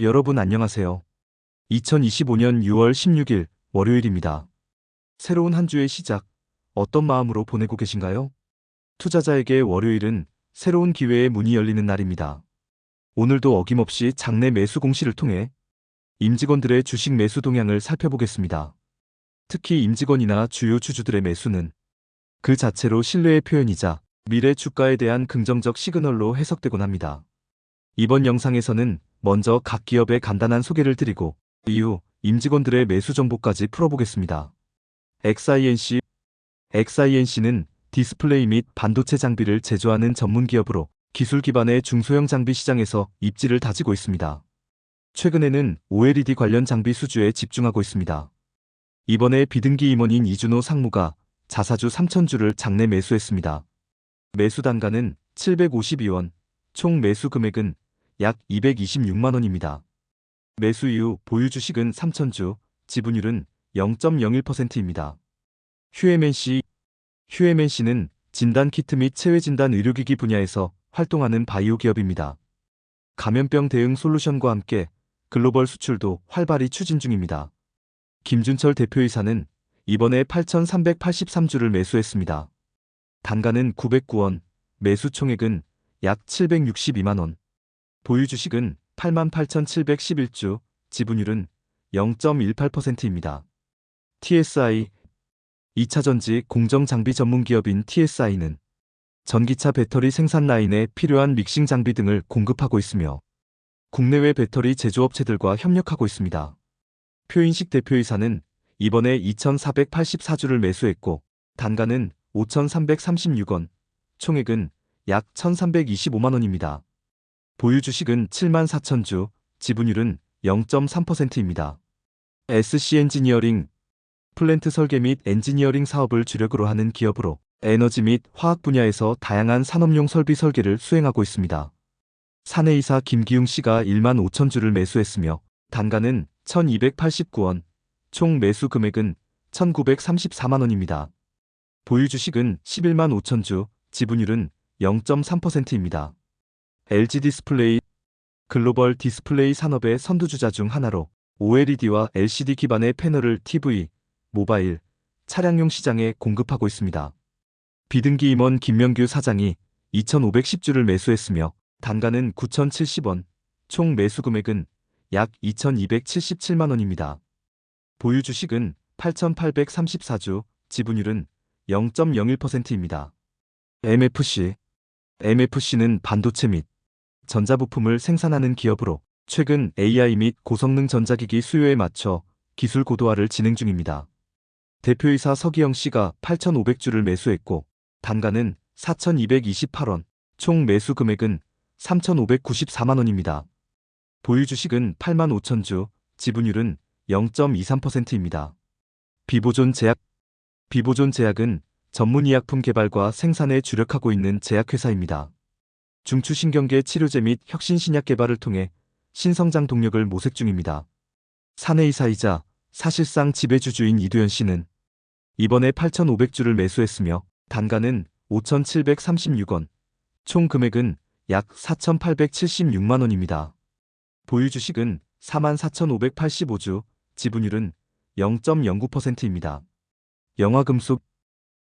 여러분 안녕하세요. 2025년 6월 16일 월요일입니다. 새로운 한 주의 시작, 어떤 마음으로 보내고 계신가요? 투자자에게 월요일은 새로운 기회의 문이 열리는 날입니다. 오늘도 어김없이 장내 매수 공시를 통해 임직원들의 주식 매수 동향을 살펴보겠습니다. 특히 임직원이나 주요 주주들의 매수는 그 자체로 신뢰의 표현이자 미래 주가에 대한 긍정적 시그널로 해석되곤 합니다. 이번 영상에서는 먼저 각 기업의 간단한 소개를 드리고 이후 임직원들의 매수 정보까지 풀어보겠습니다. XINC는 디스플레이 및 반도체 장비를 제조하는 전문 기업으로 기술 기반의 중소형 장비 시장에서 입지를 다지고 있습니다. 최근에는 OLED 관련 장비 수주에 집중하고 있습니다. 이번에 비등기 임원인 이준호 상무가 자사주 3,000주를 장내 매수했습니다. 매수 단가는 752원, 총 매수 금액은 약 226만원입니다. 매수 이후 보유 주식은 3,000주, 지분율은 0.01%입니다. 휴에맨시는 진단키트 및 체외진단 의료기기 분야에서 활동하는 바이오 기업입니다. 감염병 대응 솔루션과 함께 글로벌 수출도 활발히 추진 중입니다. 김준철 대표이사는 이번에 8,383주를 매수했습니다. 단가는 909원, 매수 총액은 약 762만원. 보유 주식은 88,711주, 지분율은 0.18%입니다. TSI 2차전지 공정장비 전문 기업인 TSI는 전기차 배터리 생산 라인에 필요한 믹싱 장비 등을 공급하고 있으며 국내외 배터리 제조업체들과 협력하고 있습니다. 표인식 대표이사는 이번에 2,484주를 매수했고 단가는 5,336원, 총액은 약 1,325만원입니다. 보유 주식은 74,000주, 지분율은 0.3%입니다. SC 엔지니어링 플랜트 설계 및 엔지니어링 사업을 주력으로 하는 기업으로 에너지 및 화학 분야에서 다양한 산업용 설비 설계를 수행하고 있습니다. 사내이사 김기웅 씨가 15,000주를 매수했으며 단가는 1,289원, 총 매수 금액은 1,934만원입니다. 보유 주식은 115,000주, 지분율은 0.3%입니다. LG 디스플레이 글로벌 디스플레이 산업의 선두주자 중 하나로 OLED와 LCD 기반의 패널을 TV, 모바일, 차량용 시장에 공급하고 있습니다. 비등기 임원 김명규 사장이 2,510주를 매수했으며 단가는 9,070원, 총 매수 금액은 약 2,277만원입니다. 보유 주식은 8,834주, 지분율은 0.01%입니다. MFC는 반도체 및 전자부품을 생산하는 기업으로 최근 AI 및 고성능 전자기기 수요에 맞춰 기술 고도화를 진행 중입니다. 대표이사 서기영 씨가 8,500주를 매수했고 단가는 4,228원, 총 매수 금액은 3,594만원입니다. 보유 주식은 85,000주, 지분율은 0.23%입니다. 비보존제약은 전문의약품 개발과 생산에 주력하고 있는 제약회사입니다. 중추신경계 치료제 및 혁신신약 개발을 통해 신성장 동력을 모색 중입니다. 사내이사이자 사실상 지배주주인 이두현 씨는 이번에 8,500주를 매수했으며 단가는 5,736원, 총 금액은 약 4,876만원입니다. 보유 주식은 44,585주, 지분율은 0.09%입니다. 영화금속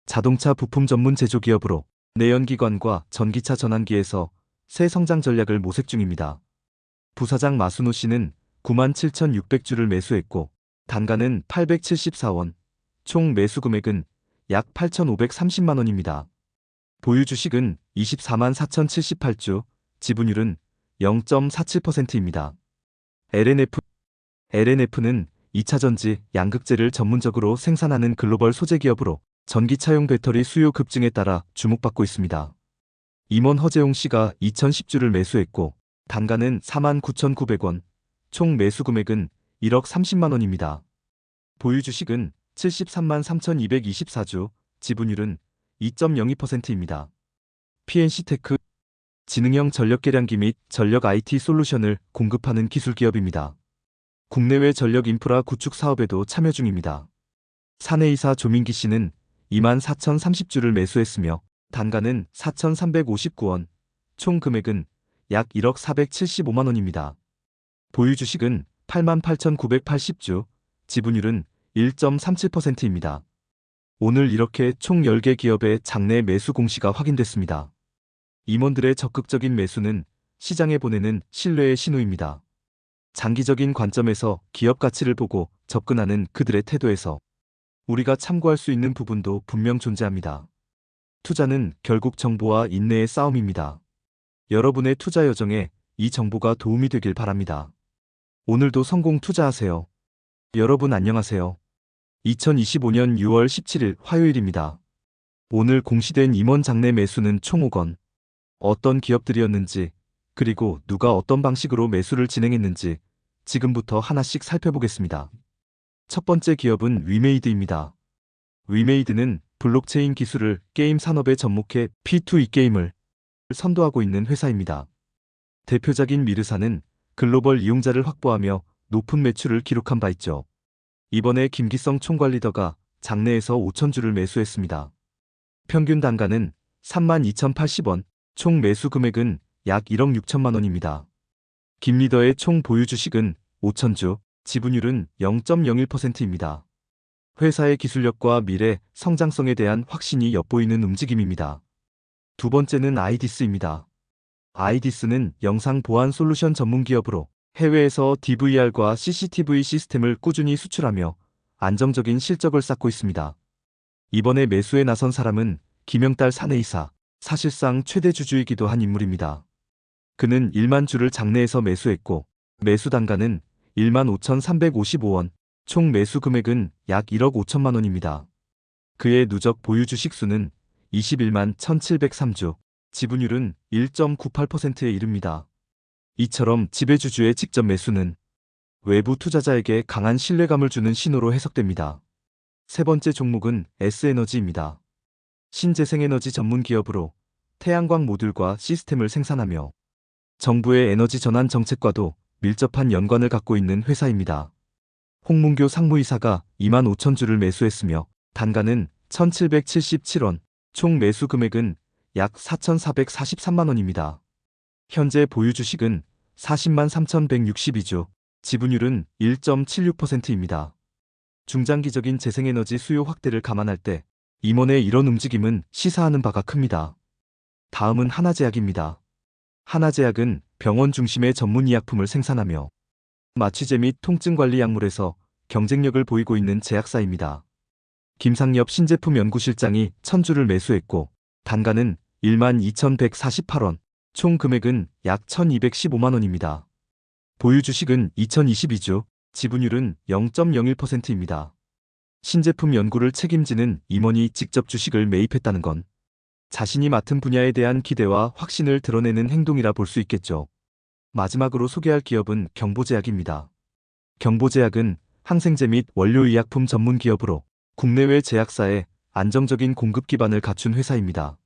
자동차 부품 전문 제조기업으로 내연기관과 전기차 전환기에서 새 성장 전략을 모색 중입니다. 부사장 마순호 씨는 97,600주를 매수했고 단가는 874원, 총 매수 금액은 약 8,530만원입니다. 보유 주식은 244,078주, 지분율은 0.47%입니다. LNF는 2차전지 양극재를 전문적으로 생산하는 글로벌 소재기업으로 전기차용 배터리 수요 급증에 따라 주목받고 있습니다. 임원 허재용 씨가 2,010주를 매수했고 단가는 49,900원, 총 매수 금액은 1억 30만원입니다. 보유 주식은 733,224주, 지분율은 2.02%입니다. PNC테크 지능형 전력 계량기 및 전력 IT 솔루션을 공급하는 기술기업입니다. 국내외 전력 인프라 구축 사업에도 참여 중입니다. 사내이사 조민기 씨는 24,030주를 매수했으며 단가는 4,359원, 총 금액은 약 1억 475만원입니다. 보유 주식은 88,980주, 지분율은 1.37%입니다. 오늘 이렇게 총 10개 기업의 장내 매수 공시가 확인됐습니다. 임원들의 적극적인 매수는 시장에 보내는 신뢰의 신호입니다. 장기적인 관점에서 기업 가치를 보고 접근하는 그들의 태도에서 우리가 참고할 수 있는 부분도 분명 존재합니다. 투자는 결국 정보와 인내의 싸움입니다. 여러분의 투자 여정에 이 정보가 도움이 되길 바랍니다. 오늘도 성공 투자하세요. 여러분 안녕하세요. 2025년 6월 17일 화요일입니다. 오늘 공시된 임원 장내 매수는 총 5건. 어떤 기업들이었는지, 그리고 누가 어떤 방식으로 매수를 진행했는지 지금부터 하나씩 살펴보겠습니다. 첫 번째 기업은 위메이드입니다. 위메이드는 블록체인 기술을 게임 산업에 접목해 P2E 게임을 선도하고 있는 회사입니다. 대표작인 미르사는 글로벌 이용자를 확보하며 높은 매출을 기록한 바 있죠. 이번에 김기성 총괄 리더가 장내에서 5,000주를 매수했습니다. 평균 단가는 32,080원, 총 매수 금액은 약 1억 6천만 원입니다. 김 리더의 총 보유 주식은 5,000주, 지분율은 0.01%입니다. 회사의 기술력과 미래, 성장성에 대한 확신이 엿보이는 움직임입니다. 두 번째는 아이디스입니다. 아이디스는 영상 보안 솔루션 전문 기업으로 해외에서 DVR과 CCTV 시스템을 꾸준히 수출하며 안정적인 실적을 쌓고 있습니다. 이번에 매수에 나선 사람은 김영달 사내이사, 사실상 최대 주주이기도 한 인물입니다. 그는 1만 주를 장내에서 매수했고 매수 단가는 15,355원, 총 매수 금액은 약 1억 5천만 원입니다. 그의 누적 보유 주식 수는 21만 1,703주, 지분율은 1.98%에 이릅니다. 이처럼 지배주주의 직접 매수는 외부 투자자에게 강한 신뢰감을 주는 신호로 해석됩니다. 세 번째 종목은 S에너지입니다. 신재생에너지 전문 기업으로 태양광 모듈과 시스템을 생산하며 정부의 에너지 전환 정책과도 밀접한 연관을 갖고 있는 회사입니다. 홍문교 상무이사가 2만 5천 주를 매수했으며 단가는 1,777원, 총 매수 금액은 약 4,443만 원입니다. 현재 보유 주식은 40만 3,162주, 지분율은 1.76%입니다. 중장기적인 재생에너지 수요 확대를 감안할 때 임원의 이런 움직임은 시사하는 바가 큽니다. 다음은 하나제약입니다. 하나제약은 병원 중심의 전문 의약품을 생산하며 마취제 및 통증관리 약물에서 경쟁력을 보이고 있는 제약사입니다. 김상엽 신제품 연구실장이 1,000주를 매수했고 단가는 12,148원, 총 금액은 약 1,215만 원입니다. 보유 주식은 2,022주, 지분율은 0.01%입니다. 신제품 연구를 책임지는 임원이 직접 주식을 매입했다는 건 자신이 맡은 분야에 대한 기대와 확신을 드러내는 행동이라 볼 수 있겠죠. 마지막으로 소개할 기업은 경보제약입니다. 경보제약은 항생제 및 원료의약품 전문 기업으로 국내외 제약사에 안정적인 공급 기반을 갖춘 회사입니다.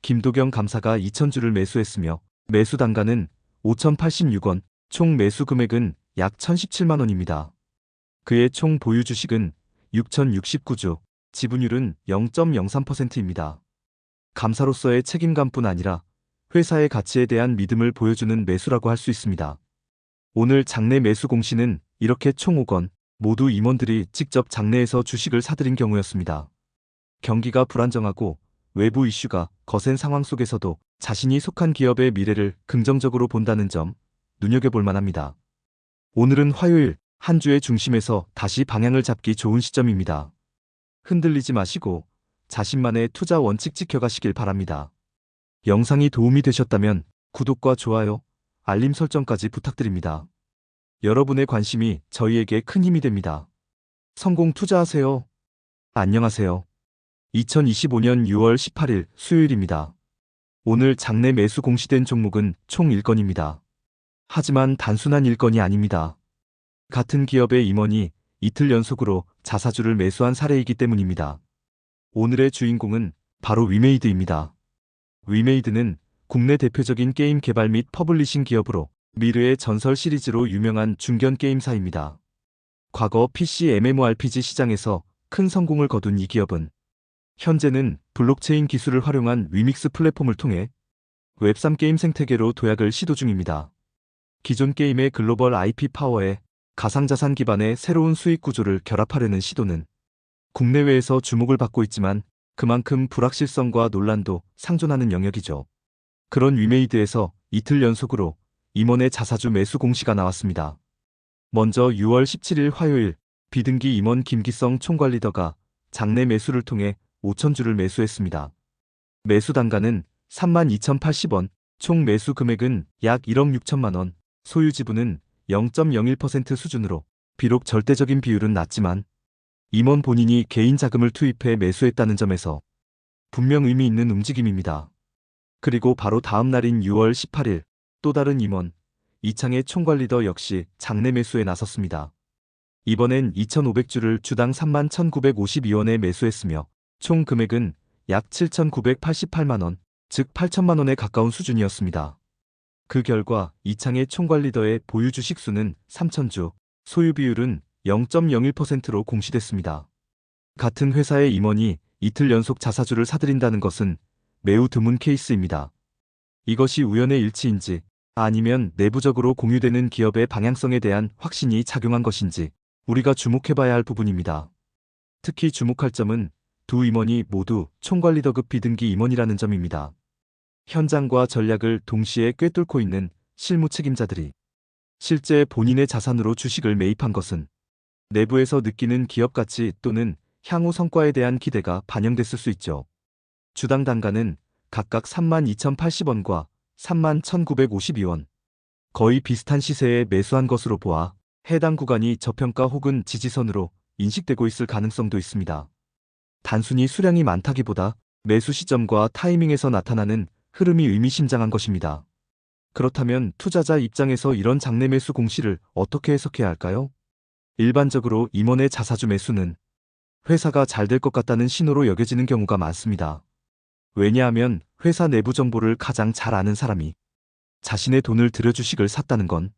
김도경 감사가 2,000주를 매수했으며 매수 단가는 5,086원, 총 매수 금액은 약 1,017만 원입니다. 그의 총 보유 주식은 6,069주, 지분율은 0.03%입니다. 감사로서의 책임감뿐 아니라 회사의 가치에 대한 믿음을 보여주는 매수라고 할 수 있습니다. 오늘 장내 매수 공시는 이렇게 총 5건, 모두 임원들이 직접 장내에서 주식을 사들인 경우였습니다. 경기가 불안정하고 외부 이슈가 거센 상황 속에서도 자신이 속한 기업의 미래를 긍정적으로 본다는 점 눈여겨볼 만합니다. 오늘은 화요일, 한 주의 중심에서 다시 방향을 잡기 좋은 시점입니다. 흔들리지 마시고 자신만의 투자 원칙 지켜가시길 바랍니다. 영상이 도움이 되셨다면 구독과 좋아요, 알림 설정까지 부탁드립니다. 여러분의 관심이 저희에게 큰 힘이 됩니다. 성공 투자하세요. 안녕하세요. 2025년 6월 18일 수요일입니다. 오늘 장내 매수 공시된 종목은 총 1건입니다. 하지만 단순한 1건이 아닙니다. 같은 기업의 임원이 이틀 연속으로 자사주를 매수한 사례이기 때문입니다. 오늘의 주인공은 바로 위메이드입니다. 위메이드는 국내 대표적인 게임 개발 및 퍼블리싱 기업으로 미르의 전설 시리즈로 유명한 중견 게임사입니다. 과거 PC MMORPG 시장에서 큰 성공을 거둔 이 기업은 현재는 블록체인 기술을 활용한 위믹스 플랫폼을 통해 웹3 게임 생태계로 도약을 시도 중입니다. 기존 게임의 글로벌 IP 파워에 가상자산 기반의 새로운 수익 구조를 결합하려는 시도는 국내외에서 주목을 받고 있지만 그만큼 불확실성과 논란도 상존하는 영역이죠. 그런 위메이드에서 이틀 연속으로 임원의 자사주 매수 공시가 나왔습니다. 먼저 6월 17일 화요일 비등기 임원 김기성 총괄리더가 장내 매수를 통해 5,000주를 매수했습니다. 매수 단가는 32,080원, 총 매수 금액은 약 1억 6천만 원, 소유 지분은 0.01% 수준으로 비록 절대적인 비율은 낮지만 임원 본인이 개인 자금을 투입해 매수했다는 점에서 분명 의미 있는 움직임입니다. 그리고 바로 다음 날인 6월 18일 또 다른 임원 이창의 총괄리더 역시 장내 매수에 나섰습니다. 이번엔 2,500주를 주당 31,952원에 매수했으며 총 금액은 약 7,988만 원, 즉 8천만 원에 가까운 수준이었습니다. 그 결과 이창의 총괄리더의 보유 주식 수는 3,000주, 소유 비율은 0.01%로 공시됐습니다. 같은 회사의 임원이 이틀 연속 자사주를 사들인다는 것은 매우 드문 케이스입니다. 이것이 우연의 일치인지 아니면 내부적으로 공유되는 기업의 방향성에 대한 확신이 작용한 것인지 우리가 주목해봐야 할 부분입니다. 특히 주목할 점은 두 임원이 모두 총괄리더급 비등기 임원이라는 점입니다. 현장과 전략을 동시에 꿰뚫고 있는 실무 책임자들이 실제 본인의 자산으로 주식을 매입한 것은 내부에서 느끼는 기업 가치 또는 향후 성과에 대한 기대가 반영됐을 수 있죠. 주당 단가는 각각 32,080원과 31,952원, 거의 비슷한 시세에 매수한 것으로 보아 해당 구간이 저평가 혹은 지지선으로 인식되고 있을 가능성도 있습니다. 단순히 수량이 많다기보다 매수 시점과 타이밍에서 나타나는 흐름이 의미심장한 것입니다. 그렇다면 투자자 입장에서 이런 장내 매수 공시를 어떻게 해석해야 할까요? 일반적으로 임원의 자사주 매수는 회사가 잘 될 것 같다는 신호로 여겨지는 경우가 많습니다. 왜냐하면 회사 내부 정보를 가장 잘 아는 사람이 자신의 돈을 들여 주식을 샀다는 건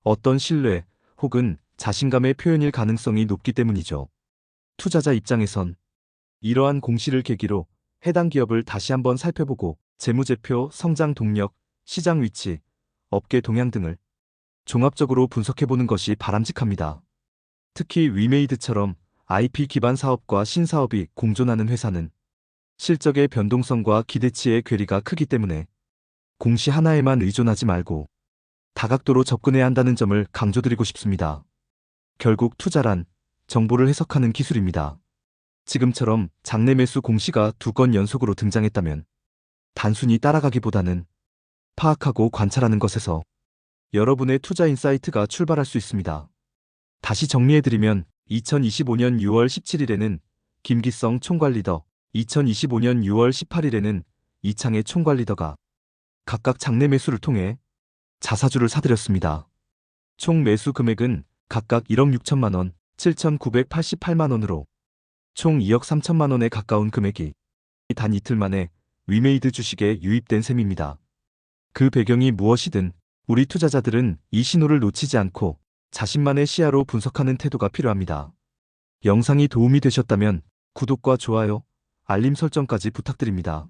어떤 신뢰 혹은 자신감의 표현일 가능성이 높기 때문이죠. 투자자 입장에선 이러한 공시를 계기로 해당 기업을 다시 한번 살펴보고 재무제표, 성장 동력, 시장 위치, 업계 동향 등을 종합적으로 분석해보는 것이 바람직합니다. 특히 위메이드처럼 IP 기반 사업과 신사업이 공존하는 회사는 실적의 변동성과 기대치의 괴리가 크기 때문에 공시 하나에만 의존하지 말고 다각도로 접근해야 한다는 점을 강조드리고 싶습니다. 결국 투자란 정보를 해석하는 기술입니다. 지금처럼 장내 매수 공시가 2건 연속으로 등장했다면 단순히 따라가기보다는 파악하고 관찰하는 것에서 여러분의 투자 인사이트가 출발할 수 있습니다. 다시 정리해드리면 2025년 6월 17일에는 김기성 총괄리더, 2025년 6월 18일에는 이창의 총괄리더가 각각 장내 매수를 통해 자사주를 사들였습니다. 총 매수 금액은 각각 1억 6천만 원, 7,988만 원으로 총 2억 3천만 원에 가까운 금액이 단 이틀 만에 위메이드 주식에 유입된 셈입니다. 그 배경이 무엇이든 우리 투자자들은 이 신호를 놓치지 않고 자신만의 시야로 분석하는 태도가 필요합니다. 영상이 도움이 되셨다면 구독과 좋아요, 알림 설정까지 부탁드립니다.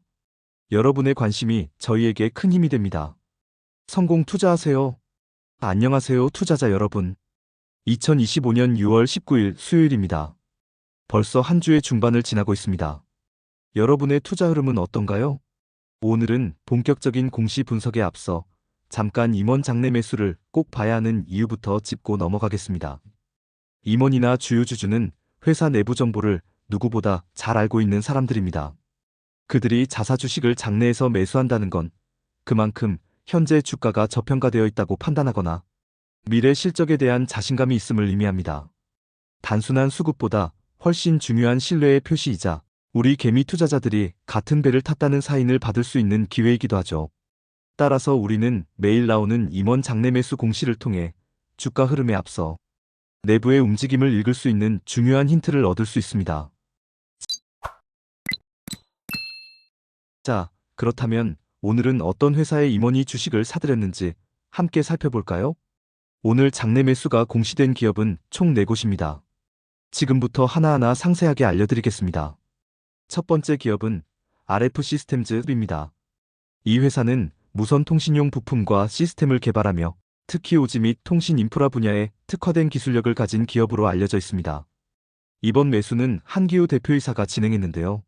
여러분의 관심이 저희에게 큰 힘이 됩니다. 성공 투자하세요. 안녕하세요 투자자 여러분. 2025년 6월 19일 수요일입니다. 벌써 한 주의 중반을 지나고 있습니다. 여러분의 투자 흐름은 어떤가요? 오늘은 본격적인 공시 분석에 앞서 잠깐 임원 장내 매수를 꼭 봐야 하는 이유부터 짚고 넘어가겠습니다. 임원이나 주요 주주는 회사 내부 정보를 누구보다 잘 알고 있는 사람들입니다. 그들이 자사 주식을 장내에서 매수한다는 건 그만큼 현재 주가가 저평가되어 있다고 판단하거나 미래 실적에 대한 자신감이 있음을 의미합니다. 단순한 수급보다 훨씬 중요한 신뢰의 표시이자 우리 개미 투자자들이 같은 배를 탔다는 사인을 받을 수 있는 기회이기도 하죠. 따라서 우리는 매일 나오는 임원 장내 매수 공시를 통해 주가 흐름에 앞서 내부의 움직임을 읽을 수 있는 중요한 힌트를 얻을 수 있습니다. 자, 그렇다면 오늘은 어떤 회사의 임원이 주식을 사들였는지 함께 살펴볼까요? 오늘 장내 매수가 공시된 기업은 총 4곳입니다. 지금부터 하나하나 상세하게 알려드리겠습니다. 첫 번째 기업은 RF 시스템즈입니다. 이 회사는 무선 통신용 부품과 시스템을 개발하며 특히 오지 및 통신 인프라 분야에 특화된 기술력을 가진 기업으로 알려져 있습니다. 이번 매수는 한기우 대표이사가 진행했는데요.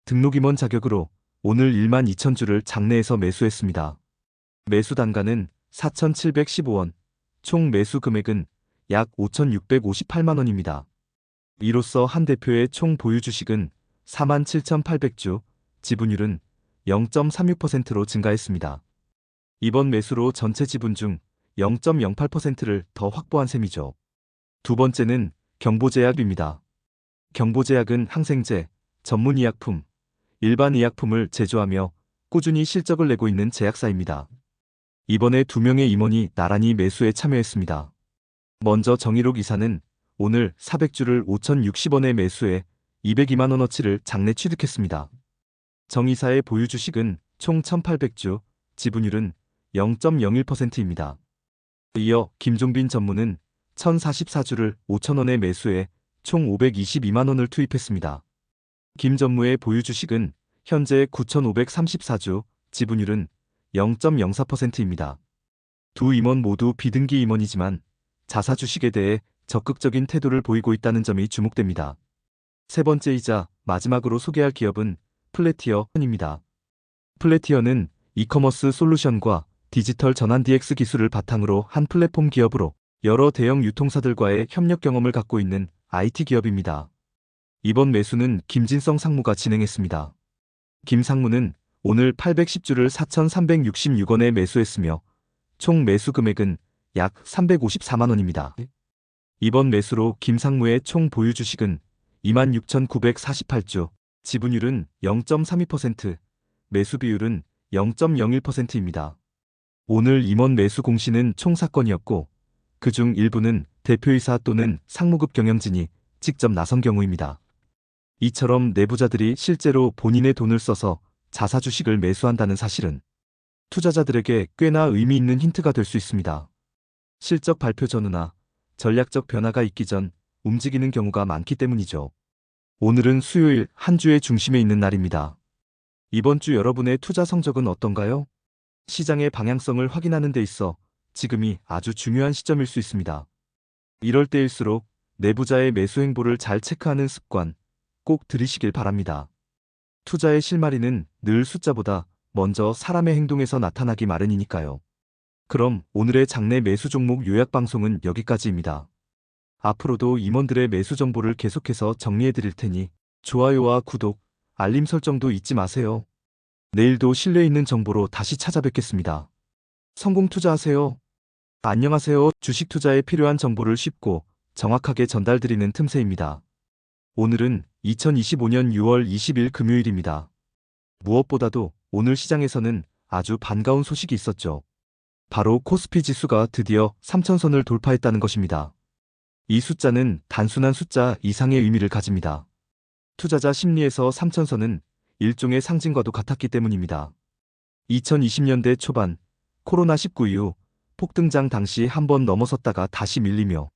등록임원 자격으로 오늘 1만 2천 주를 장내에서 매수했습니다. 매수 단가는 4,715원, 총 매수 금액은 약 5,658만 원입니다. 이로써 한 대표의 총 보유 주식은 47,800주, 지분율은 0.36%로 증가했습니다. 이번 매수로 전체 지분 중 0.08%를 더 확보한 셈이죠. 두 번째는 경보제약입니다. 경보제약은 항생제, 전문의약품, 일반 의약품을 제조하며 꾸준히 실적을 내고 있는 제약사입니다. 이번에 2명의 임원이 나란히 매수에 참여했습니다. 먼저 정일옥 이사는 오늘 400주를 5,060원에 매수해 202만 원어치를 장내 취득했습니다. 정 이사의 보유 주식은 총 1,800주, 지분율은 0.01%입니다. 이어 김종빈 전무는 1,044주를 5,000원에 매수해 총 522만 원을 투입했습니다. 김 전무의 보유 주식은 현재 9,534주, 지분율은 0.04%입니다. 두 임원 모두 비등기 임원이지만 자사 주식에 대해 적극적인 태도를 보이고 있다는 점이 주목됩니다. 세 번째이자 마지막으로 소개할 기업은 플래티어입니다. 플래티어는 이커머스 솔루션과 디지털 전환 DX 기술을 바탕으로 한 플랫폼 기업으로 여러 대형 유통사들과의 협력 경험을 갖고 있는 IT 기업입니다. 이번 매수는 김진성 상무가 진행했습니다. 김 상무는 오늘 810주를 4,366원에 매수했으며 총 매수 금액은 약 354만 원입니다. 이번 매수로 김 상무의 총 보유 주식은 26,948주, 지분율은 0.32%, 매수 비율은 0.01%입니다. 오늘 임원 매수 공시는 총 사건이었고 그중 일부는 대표이사 또는 상무급 경영진이 직접 나선 경우입니다. 이처럼 내부자들이 실제로 본인의 돈을 써서 자사 주식을 매수한다는 사실은 투자자들에게 꽤나 의미 있는 힌트가 될 수 있습니다. 실적 발표 전후나 전략적 변화가 있기 전 움직이는 경우가 많기 때문이죠. 오늘은 수요일 한 주의 중심에 있는 날입니다. 이번 주 여러분의 투자 성적은 어떤가요? 시장의 방향성을 확인하는 데 있어 지금이 아주 중요한 시점일 수 있습니다. 이럴 때일수록 내부자의 매수 행보를 잘 체크하는 습관 꼭 들이시길 바랍니다. 투자의 실마리는 늘 숫자보다 먼저 사람의 행동에서 나타나기 마련이니까요. 그럼 오늘의 장내 매수 종목 요약 방송은 여기까지입니다. 앞으로도 임원들의 매수 정보를 계속해서 정리해 드릴 테니 좋아요와 구독, 알림 설정도 잊지 마세요. 내일도 신뢰 있는 정보로 다시 찾아뵙겠습니다. 성공 투자하세요. 안녕하세요. 주식 투자에 필요한 정보를 쉽고 정확하게 전달드리는 틈새입니다. 오늘은 2025년 6월 20일 금요일입니다. 무엇보다도 오늘 시장에서는 아주 반가운 소식이 있었죠. 바로 코스피 지수가 드디어 3,000선을 돌파했다는 것입니다. 이 숫자는 단순한 숫자 이상의 의미를 가집니다. 투자자 심리에서 3,000선은 일종의 상징과도 같았기 때문입니다. 2020년대 초반 코로나19 이후 폭등장 당시 한번 넘어섰다가 다시 밀리며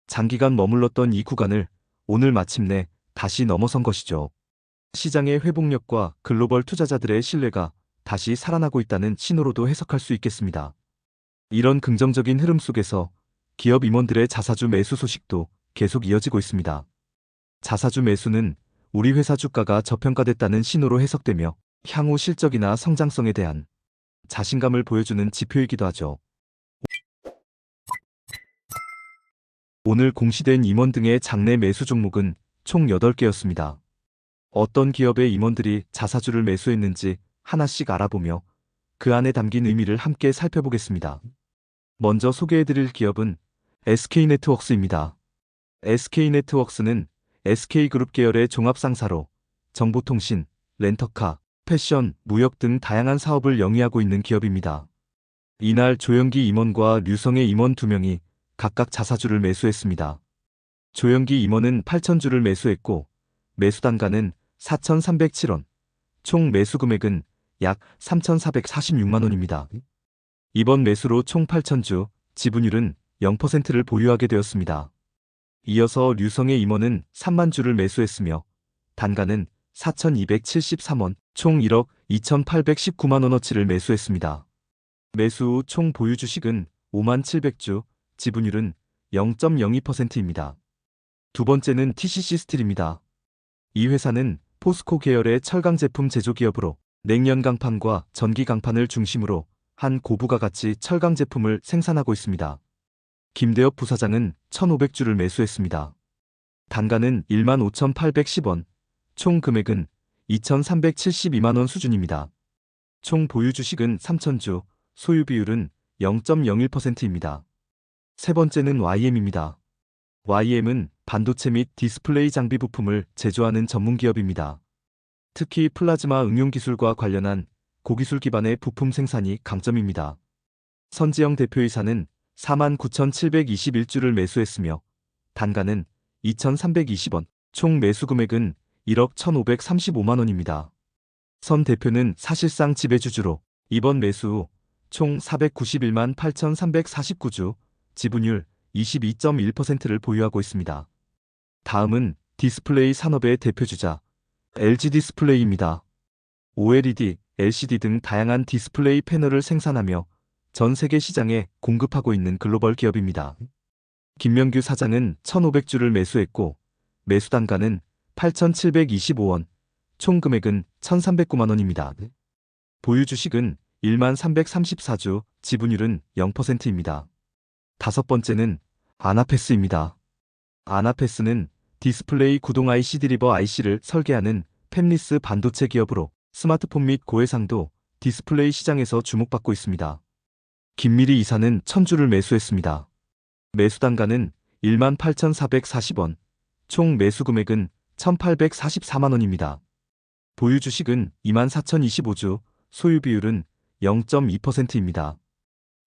장기간 머물렀던 이 구간을 오늘 마침내 다시 넘어선 것이죠. 시장의 회복력과 글로벌 투자자들의 신뢰가 다시 살아나고 있다는 신호로도 해석할 수 있겠습니다. 이런 긍정적인 흐름 속에서 기업 임원들의 자사주 매수 소식도 계속 이어지고 있습니다. 자사주 매수는 우리 회사 주가가 저평가됐다는 신호로 해석되며 향후 실적이나 성장성에 대한 자신감을 보여주는 지표이기도 하죠. 오늘 공시된 임원 등의 장내 매수 종목은 총 8개였습니다. 어떤 기업의 임원들이 자사주를 매수했는지 하나씩 알아보며 그 안에 담긴 의미를 함께 살펴보겠습니다. 먼저 소개해드릴 기업은 SK네트워크스입니다. SK네트워크스는 SK그룹 계열의 종합상사로 정보통신, 렌터카, 패션, 무역 등 다양한 사업을 영위하고 있는 기업입니다. 이날 조영기 임원과 류성의 임원 2명이 각각 자사주를 매수했습니다. 조영기 임원은 8,000주를 매수했고 매수 단가는 4,307원, 총 매수 금액은 약 3,446만 원입니다. 이번 매수로 총 8,000주, 지분율은 0%를 보유하게 되었습니다. 이어서 류성의 임원은 3만 주를 매수했으며 단가는 4,273원, 총 1억 2,819만 원어치를 매수했습니다. 매수 후 총 보유 주식은 57,000주, 지분율은 0.02%입니다. 두 번째는 TCC 스틸입니다. 이 회사는 포스코 계열의 철강 제품 제조 기업으로 냉연 강판과 전기 강판을 중심으로 한 고부가가치 철강 제품을 생산하고 있습니다. 김대엽 부사장은 1,500주를 매수했습니다. 단가는 15,810원, 총 금액은 2,372만 원 수준입니다. 총 보유 주식은 3,000주, 소유 비율은 0.01%입니다. 세 번째는 YM입니다. YM은 반도체 및 디스플레이 장비 부품을 제조하는 전문 기업입니다. 특히 플라즈마 응용 기술과 관련한 고기술 기반의 부품 생산이 강점입니다. 선지영 대표이사는 49,721주를 매수했으며 단가는 2,320원, 총 매수 금액은 1억 1,535만 원입니다. 선 대표는 사실상 지배주주로 이번 매수 후 총 491만 8,349주, 지분율 22.1%를 보유하고 있습니다. 다음은 디스플레이 산업의 대표주자 LG 디스플레이입니다. OLED, LCD 등 다양한 디스플레이 패널을 생산하며 전 세계 시장에 공급하고 있는 글로벌 기업입니다. 김명규 사장은 1,500주를 매수했고 매수 단가는 8,725원, 총 금액은 1,309만 원입니다. 보유 주식은 1334주, 지분율은 0%입니다. 다섯 번째는 아나페스입니다. 아나페스는 디스플레이 구동 IC 드리버 IC를 설계하는 팹리스 반도체 기업으로 스마트폰 및 고해상도 디스플레이 시장에서 주목받고 있습니다. 김미리 이사는 1,000주를 매수했습니다. 매수 단가는 18,440원, 총 매수 금액은 1,844만 원입니다. 보유 주식은 24,025주, 소유 비율은 0.2%입니다.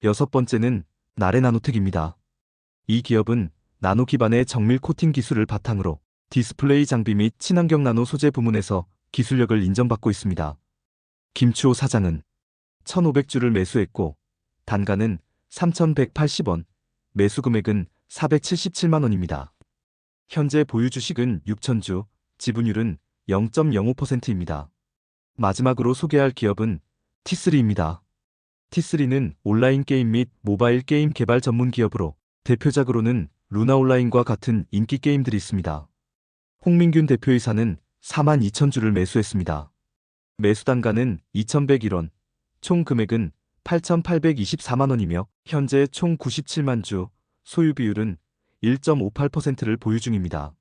여섯 번째는 나레나노텍입니다. 이 기업은 나노 기반의 정밀 코팅 기술을 바탕으로 디스플레이 장비 및 친환경 나노 소재 부문에서 기술력을 인정받고 있습니다. 김추호 사장은 1,500주를 매수했고 단가는 3,180원, 매수 금액은 477만 원입니다. 현재 보유 주식은 6,000주, 지분율은 0.05%입니다. 마지막으로 소개할 기업은 T3입니다. T3는 온라인 게임 및 모바일 게임 개발 전문 기업으로 대표작으로는 루나 온라인과 같은 인기 게임들이 있습니다. 홍민균 대표이사는 42,000주를 매수했습니다. 매수 단가는 2,101원, 총 금액은 8,824만 원이며 현재 총 97만 주, 소유 비율은 1.58%를 보유 중입니다.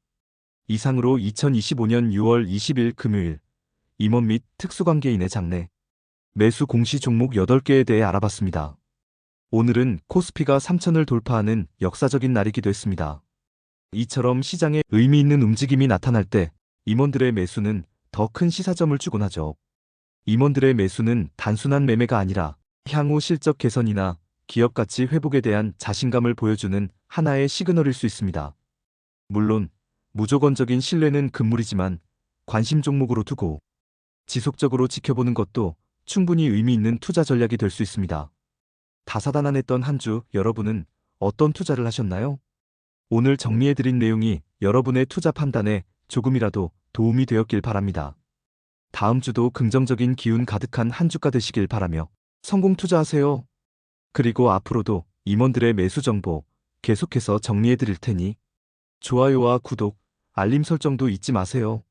이상으로 2025년 6월 20일 금요일 임원 및 특수관계인의 장내 매수 공시 종목 8개에 대해 알아봤습니다. 오늘은 코스피가 3,000을 돌파하는 역사적인 날이기도 했습니다. 이처럼 시장에 의미 있는 움직임이 나타날 때 임원들의 매수는 더 큰 시사점을 주곤 하죠. 임원들의 매수는 단순한 매매가 아니라 향후 실적 개선이나 기업 가치 회복에 대한 자신감을 보여주는 하나의 시그널일 수 있습니다. 물론 무조건적인 신뢰는 금물이지만 관심 종목으로 두고 지속적으로 지켜보는 것도 충분히 의미 있는 투자 전략이 될 수 있습니다. 다사다난했던 한 주 여러분은 어떤 투자를 하셨나요? 오늘 정리해드린 내용이 여러분의 투자 판단에 조금이라도 도움이 되었길 바랍니다. 다음 주도 긍정적인 기운 가득한 한 주가 되시길 바라며 성공 투자하세요. 그리고 앞으로도 임원들의 매수 정보 계속해서 정리해드릴 테니 좋아요와 구독, 알림 설정도 잊지 마세요.